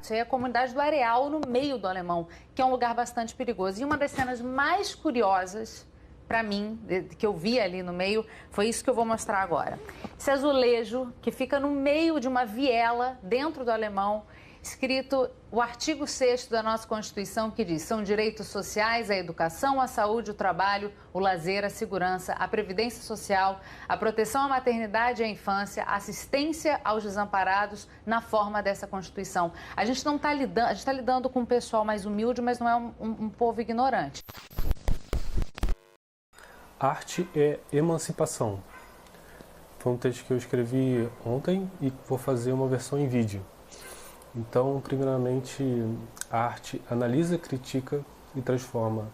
arte. É a comunidade do Areal, no meio do Alemão, que é um lugar bastante perigoso. E uma das cenas mais curiosas, para mim, que eu vi ali no meio, foi isso que eu vou mostrar agora. Esse azulejo que fica no meio de uma viela, dentro do Alemão, escrito o artigo 6º da nossa Constituição, que diz: são direitos sociais a educação, a saúde, o trabalho, o lazer, a segurança, a previdência social, a proteção à maternidade e à infância, a assistência aos desamparados na forma dessa Constituição. A gente não está lidando, a gente está lidando com um pessoal mais humilde, mas não é um povo ignorante. Arte é emancipação. Foi um texto que eu escrevi ontem e vou fazer uma versão em vídeo. Então, primeiramente, a arte analisa, critica e transforma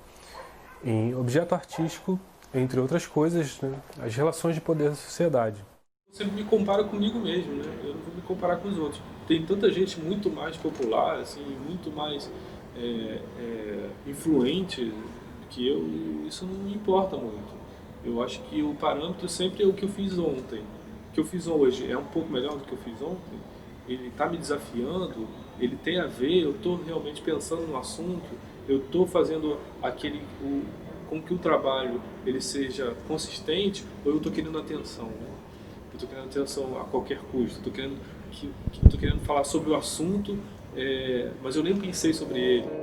em objeto artístico, entre outras coisas, né, as relações de poder da sociedade. Eu sempre me comparo comigo mesmo, né? Eu não vou me comparar com os outros. Tem tanta gente muito mais popular, assim, muito mais influente que eu, e isso não me importa muito. Eu acho que o parâmetro sempre é o que eu fiz ontem. O que eu fiz hoje é um pouco melhor do que eu fiz ontem? Ele está me desafiando, ele tem a ver, eu estou realmente pensando no assunto, eu estou fazendo com que o trabalho ele seja consistente, ou eu estou querendo atenção, né? Eu estou querendo atenção a qualquer custo, estou querendo falar sobre o assunto, mas eu nem pensei sobre ele.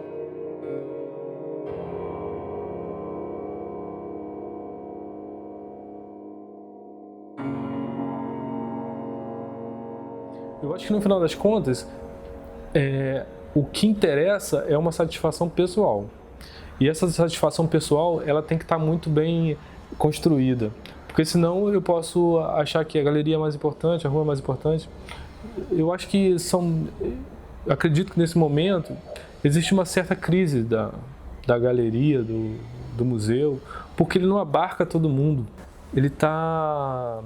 Eu acho que no final das contas, o que interessa é uma satisfação pessoal. E essa satisfação pessoal, ela tem que estar muito bem construída. Porque senão eu posso achar que a galeria é mais importante, a rua é mais importante. Eu acho que acredito que nesse momento existe uma certa crise da galeria, do museu, porque ele não abarca todo mundo. Ele está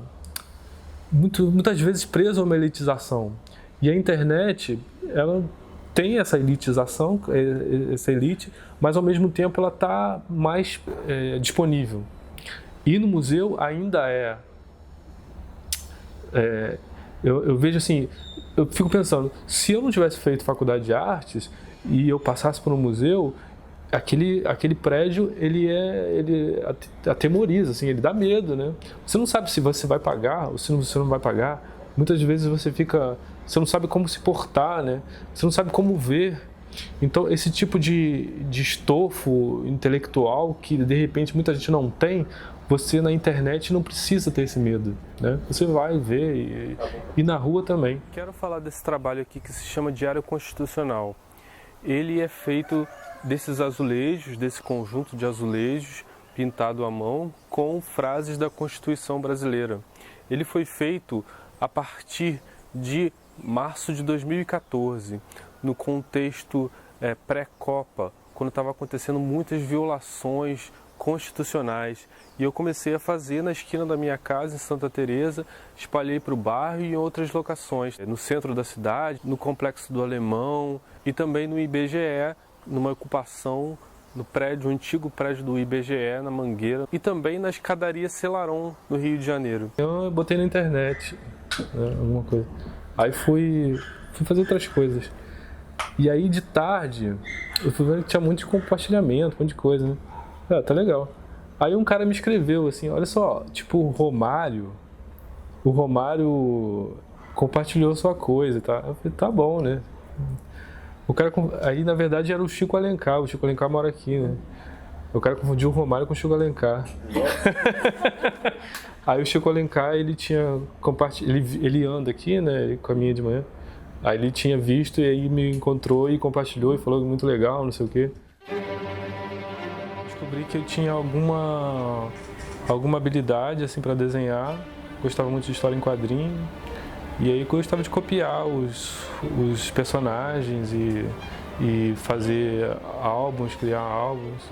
muitas vezes preso a uma elitização. E a internet, ela tem essa elitização, essa elite, mas ao mesmo tempo ela está mais disponível. E no museu ainda eu vejo assim, eu fico pensando, se eu não tivesse feito faculdade de artes e eu passasse por um museu, aquele prédio, ele atemoriza, assim, ele dá medo, né? Você não sabe se você vai pagar ou se você não vai pagar. Muitas vezes você não sabe como se portar, né? Você não sabe como ver. Então, esse tipo de estofo intelectual que, de repente, muita gente não tem, você na internet não precisa ter esse medo, né? Você vai ver e na rua também. Quero falar desse trabalho aqui que se chama Diário Constitucional. Ele é feito desses azulejos, desse conjunto de azulejos pintado à mão com frases da Constituição brasileira. Ele foi feito a partir de março de 2014, no contexto pré-Copa, quando estava acontecendo muitas violações constitucionais. E eu comecei a fazer na esquina da minha casa, em Santa Teresa, espalhei para o bairro e em outras locações, no centro da cidade, no Complexo do Alemão e também no IBGE, numa ocupação no antigo prédio do IBGE, na Mangueira, e também na escadaria Celaron, no Rio de Janeiro. Eu botei na internet, né, alguma coisa. Aí fui fazer outras coisas. E aí de tarde, eu fui ver que tinha muito compartilhamento, um monte de coisa, né? Tá legal. Aí um cara me escreveu assim, olha só, tipo o Romário compartilhou sua coisa, tá? Eu falei, tá bom, né? O cara, aí na verdade era o Chico Alencar mora aqui, né? O cara confundiu o Romário com o Chico Alencar. Aí o Chico Alencar, ele tinha compartilhado, ele anda aqui, né, ele caminha de manhã. Aí ele tinha visto e aí me encontrou e compartilhou e falou que muito legal, não sei o quê. Descobri que eu tinha alguma habilidade assim para desenhar, gostava muito de história em quadrinho. E aí gostava de copiar os personagens e fazer álbuns, criar álbuns.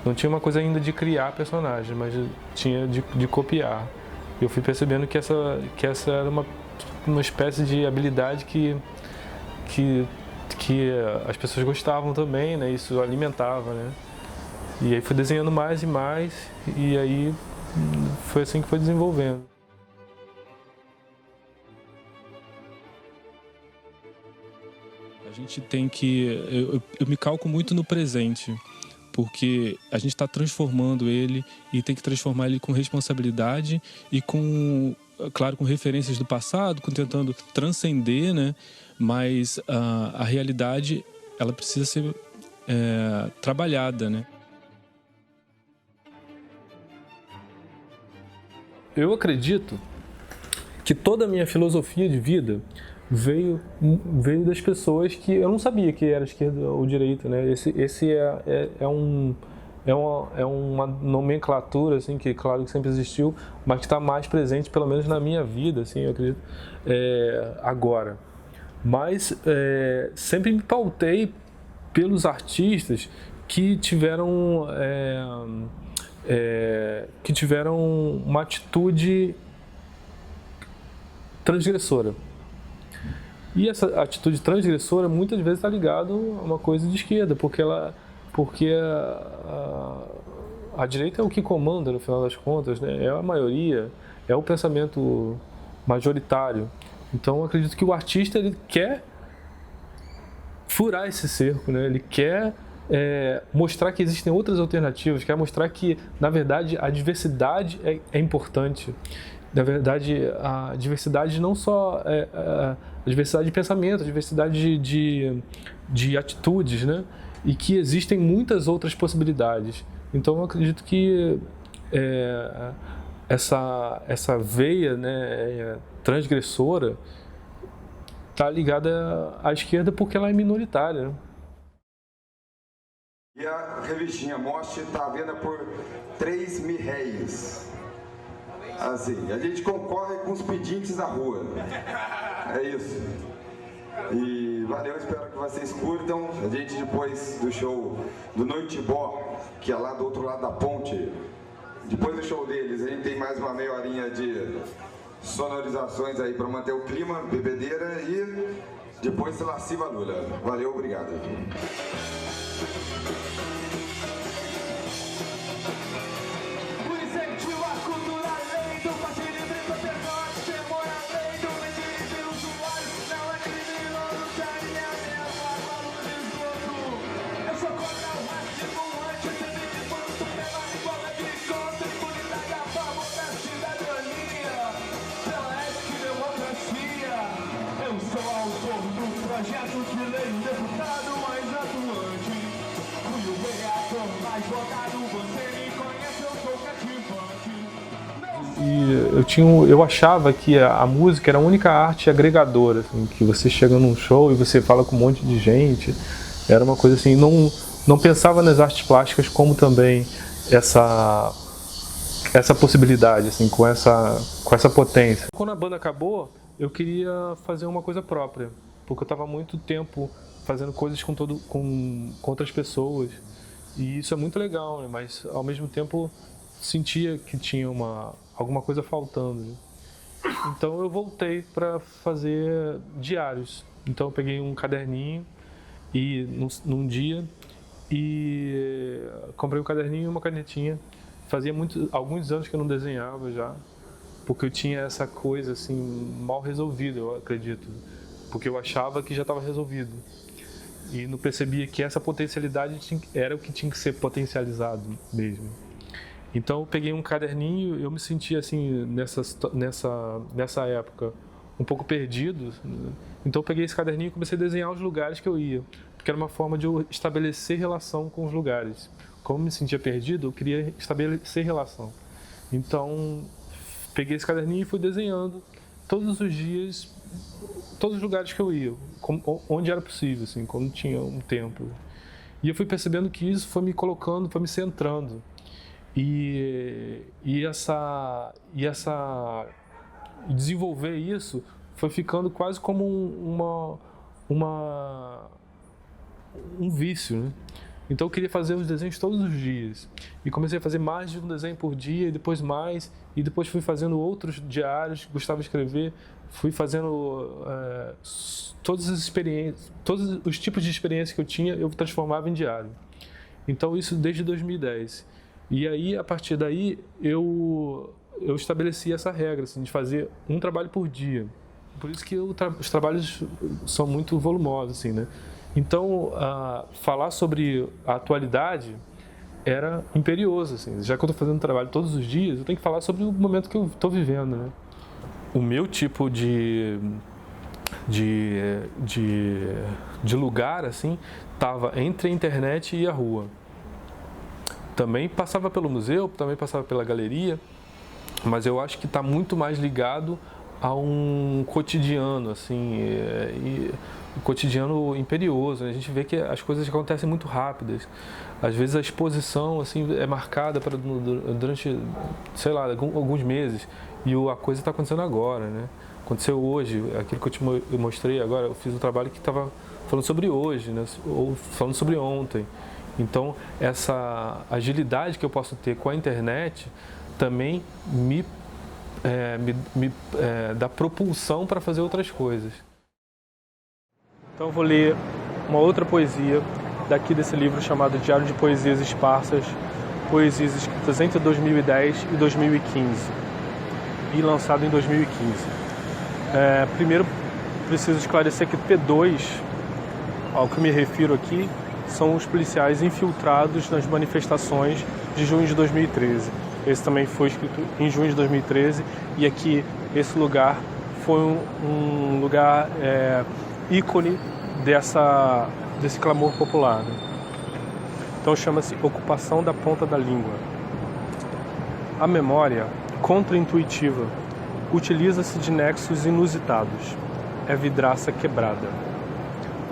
Não tinha uma coisa ainda de criar personagens, mas tinha de copiar. Eu fui percebendo que essa era uma espécie de habilidade que as pessoas gostavam também, né? Isso alimentava, né? E aí fui desenhando mais e mais, e aí foi assim que foi desenvolvendo. gente tem que... Eu me calco muito no presente, porque a gente está transformando ele e tem que transformar ele com responsabilidade e com, claro, com referências do passado, tentando transcender, né? Mas a realidade, ela precisa ser trabalhada, né? Eu acredito que toda a minha filosofia de vida veio das pessoas que eu não sabia que era esquerda ou direita, né? Esse é uma nomenclatura, assim, que claro que sempre existiu, mas que está mais presente, pelo menos na minha vida, assim, eu acredito, agora. Mas sempre me pautei pelos artistas que tiveram uma atitude transgressora. E essa atitude transgressora muitas vezes está ligada a uma coisa de esquerda, porque a direita é o que comanda no final das contas, né? É a maioria, é o pensamento majoritário. Então eu acredito que o artista ele quer furar esse cerco, né? Ele quer mostrar que existem outras alternativas, quer mostrar que, na verdade, a diversidade é importante. Na verdade, a diversidade não só a diversidade de pensamento, a diversidade de atitudes, né? E que existem muitas outras possibilidades. Então, eu acredito que essa veia, né, transgressora está ligada à esquerda porque ela é minoritária, né? E a revistinha Mostre está à venda por 3 mil réis. Assim, a gente concorre com os pedintes da rua. É isso. E valeu, espero que vocês curtam. A gente depois do show do Noitibó, que é lá do outro lado da ponte, depois do show deles, a gente tem mais uma meia horinha de sonorizações aí para manter o clima, bebedeira e depois se lasciva a Lula. Valeu, obrigado. E eu achava que a música era a única arte agregadora, assim, que você chega num show e você fala com um monte de gente. Era uma coisa assim, não pensava nas artes plásticas como também essa possibilidade, assim, com essa potência. Quando a banda acabou, eu queria fazer uma coisa própria, porque eu estava há muito tempo fazendo coisas com outras pessoas. E isso é muito legal, né? Mas ao mesmo tempo sentia que tinha alguma coisa faltando. Então eu voltei para fazer diários. Então eu peguei um caderninho num dia e comprei um caderninho e uma canetinha. Fazia alguns anos que eu não desenhava já, porque eu tinha essa coisa assim mal resolvida, eu acredito, porque eu achava que já estava resolvido. E não percebia que essa potencialidade era o que tinha que ser potencializado mesmo. Então eu peguei um caderninho, eu me sentia assim nessa época um pouco perdido. Então eu peguei esse caderninho e comecei a desenhar os lugares que eu ia, porque era uma forma de eu estabelecer relação com os lugares. Como eu me sentia perdido, eu queria estabelecer relação. Então peguei esse caderninho e fui desenhando todos os dias, todos os lugares que eu ia, onde era possível, assim, quando tinha um tempo. E eu fui percebendo que isso foi me colocando, foi me centrando. E desenvolver isso foi ficando quase como um vício, né? Então eu queria fazer os desenhos todos os dias. E comecei a fazer mais de um desenho por dia, e depois mais. E depois fui fazendo outros diários, gostava de escrever. Fui fazendo todas as experiências, todos os tipos de experiência que eu tinha, eu transformava em diário. Então isso desde 2010. E aí, a partir daí, eu estabeleci essa regra, assim, de fazer um trabalho por dia. Por isso que os trabalhos são muito volumosos, assim, né? Então, falar sobre a atualidade era imperioso, assim. Já que eu estou fazendo trabalho todos os dias, eu tenho que falar sobre o momento que eu estou vivendo, né? O meu tipo de lugar, assim, estava entre a internet e a rua. Também passava pelo museu, também passava pela galeria, mas eu acho que está muito mais ligado a um cotidiano, assim, um cotidiano imperioso, né? A gente vê que as coisas acontecem muito rápidas. Às vezes a exposição, assim, é marcada durante, sei lá, alguns meses, e a coisa está acontecendo agora, né? Aconteceu hoje, aquilo que eu mostrei agora, eu fiz um trabalho que estava falando sobre hoje, né? Ou falando sobre ontem. Então, essa agilidade que eu posso ter com a internet também me dá propulsão para fazer outras coisas. Então eu vou ler uma outra poesia daqui desse livro chamado Diário de Poesias Esparsas, poesias escritas entre 2010 e 2015 e lançado em 2015. Primeiro, preciso esclarecer que P2, ao que me refiro aqui, são os policiais infiltrados nas manifestações de junho de 2013. Esse também foi escrito em junho de 2013 e aqui esse lugar foi um lugar ícone desse clamor popular, né? Então chama-se Ocupação da Ponta da Língua. A memória, contra-intuitiva, utiliza-se de nexos inusitados. É vidraça quebrada.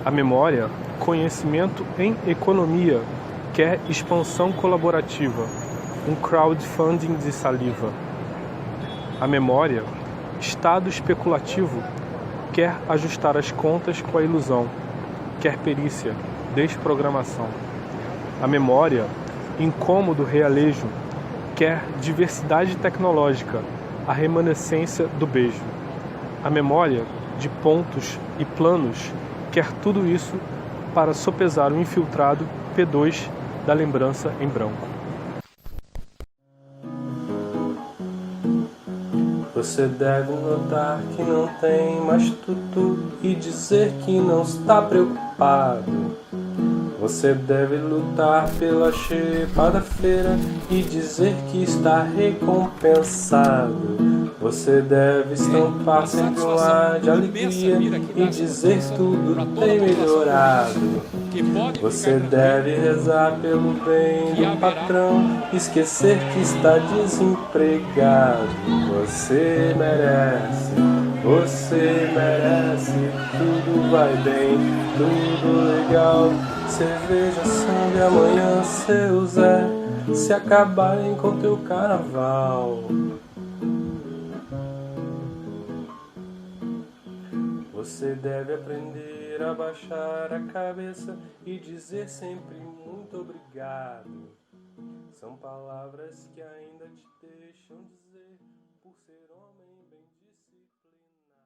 A memória, conhecimento em economia, quer expansão colaborativa, um crowdfunding de saliva. A memória, estado especulativo, quer ajustar as contas com a ilusão, quer perícia, desprogramação. A memória, incômodo realejo, quer diversidade tecnológica, a remanescência do beijo. A memória, de pontos e planos, quer tudo isso para sopesar o infiltrado P2 da lembrança em branco. Você deve notar que não tem mais tudo e dizer que não está preocupado. Você deve lutar pela xepa da feira e dizer que está recompensado. Você deve estampar sempre um ar de alegria e dizer que tudo tem melhorado. Você deve rezar pelo bem do patrão, esquecer que está desempregado. Você merece, tudo vai bem, tudo legal. Cerveja, sangue, amanhã seu Zé, se acabarem com teu carnaval. Você deve aprender a baixar a cabeça e dizer sempre muito obrigado. São palavras que ainda te deixam dizer por ser homem bem disciplinado.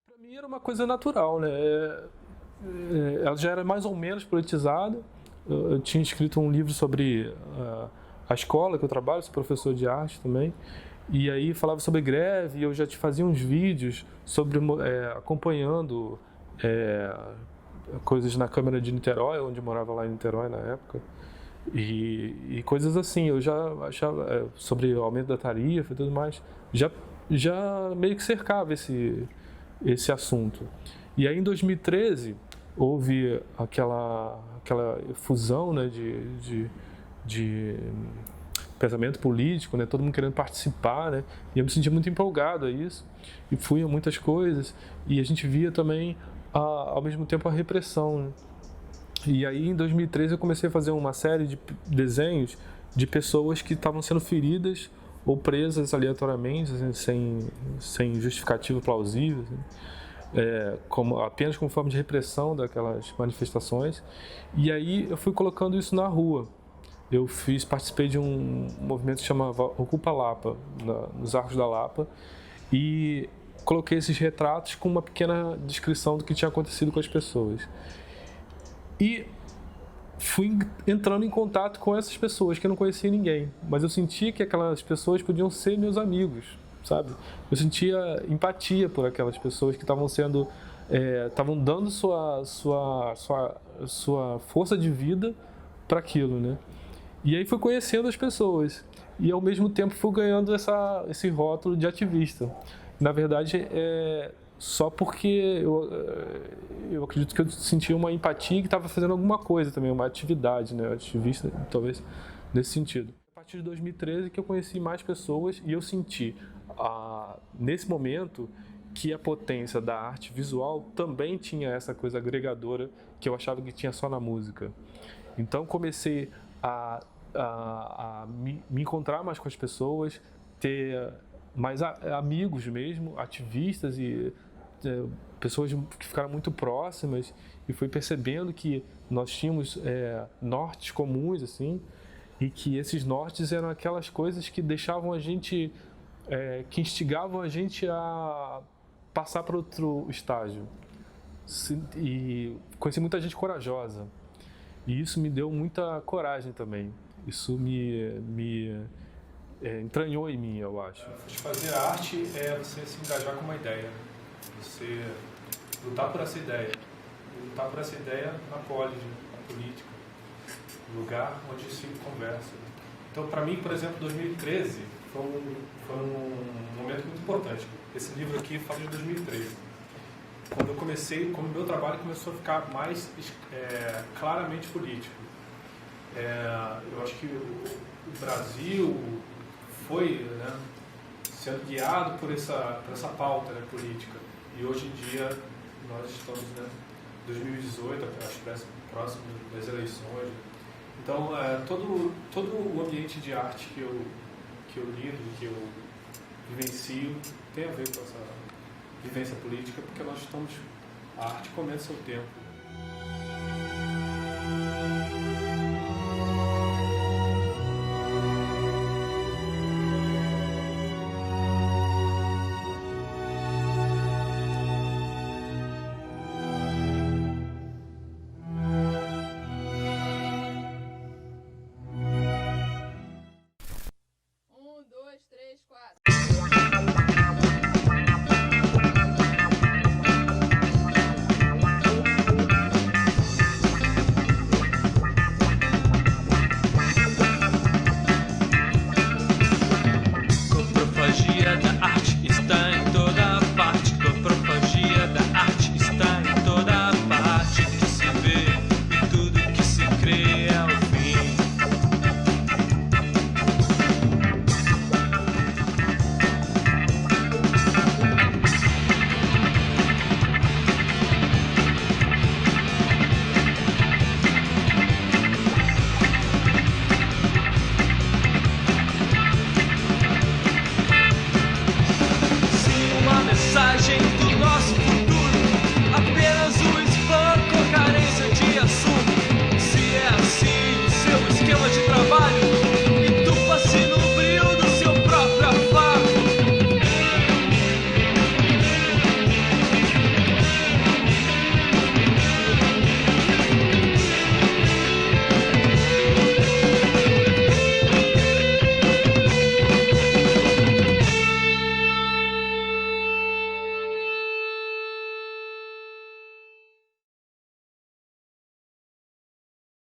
Para mim era uma coisa natural, né? Ela já era mais ou menos politizada. Eu tinha escrito um livro sobre a escola que eu trabalho, sou professor de arte também. E aí falava sobre greve, e eu já te fazia uns vídeos sobre acompanhando coisas na Câmara de Niterói, onde eu morava lá em Niterói na época. E coisas assim, eu já achava sobre o aumento da tarifa e tudo mais, já meio que cercava esse assunto. E aí em 2013 houve aquela fusão, né, de pensamento político, né? Todo mundo querendo participar, né? E eu me sentia muito empolgado a isso, e fui a muitas coisas, e a gente via também, ao mesmo tempo, a repressão, né? E aí, em 2013, eu comecei a fazer uma série de desenhos de pessoas que estavam sendo feridas ou presas aleatoriamente, assim, sem justificativa plausível, assim, apenas como forma de repressão daquelas manifestações. E aí eu fui colocando isso na rua. Eu participei de um movimento que chamava Ocupa Lapa, nos Arcos da Lapa, e coloquei esses retratos com uma pequena descrição do que tinha acontecido com as pessoas. E fui entrando em contato com essas pessoas que eu não conhecia ninguém, mas eu sentia que aquelas pessoas podiam ser meus amigos, sabe? Eu sentia empatia por aquelas pessoas que estavam sendo, estavam dando sua força de vida para aquilo, né? E aí fui conhecendo as pessoas e ao mesmo tempo fui ganhando esse rótulo de ativista. Na verdade, só porque eu acredito que eu sentia uma empatia que estava fazendo alguma coisa também, uma atividade, né? Ativista, talvez, nesse sentido. A partir de 2013 que eu conheci mais pessoas e eu senti, nesse momento, que a potência da arte visual também tinha essa coisa agregadora que eu achava que tinha só na música. Então comecei a me encontrar mais com as pessoas, ter mais amigos mesmo, ativistas e pessoas que ficaram muito próximas, e fui percebendo que nós tínhamos nortes comuns, assim, e que esses nortes eram aquelas coisas que deixavam a gente, que instigavam a gente a passar para outro estágio. E conheci muita gente corajosa, e isso me deu muita coragem também. Isso me entranhou em mim, eu acho. Fazer arte é você se engajar com uma ideia, você lutar por essa ideia, lutar por essa ideia na política, na política, no lugar onde se conversa. Então, para mim, por exemplo, 2013 foi um momento muito importante. Esse livro aqui fala de 2013. Quando eu comecei, quando o meu trabalho começou a ficar mais claramente político. Eu acho que o Brasil foi, né, sendo guiado por essa pauta, né, política. E hoje em dia nós estamos, né, em 2018, acho que próximo das eleições. Então, todo o ambiente de arte que eu lido, que eu vivencio, tem a ver com essa vivência política, porque a arte comendo seu tempo.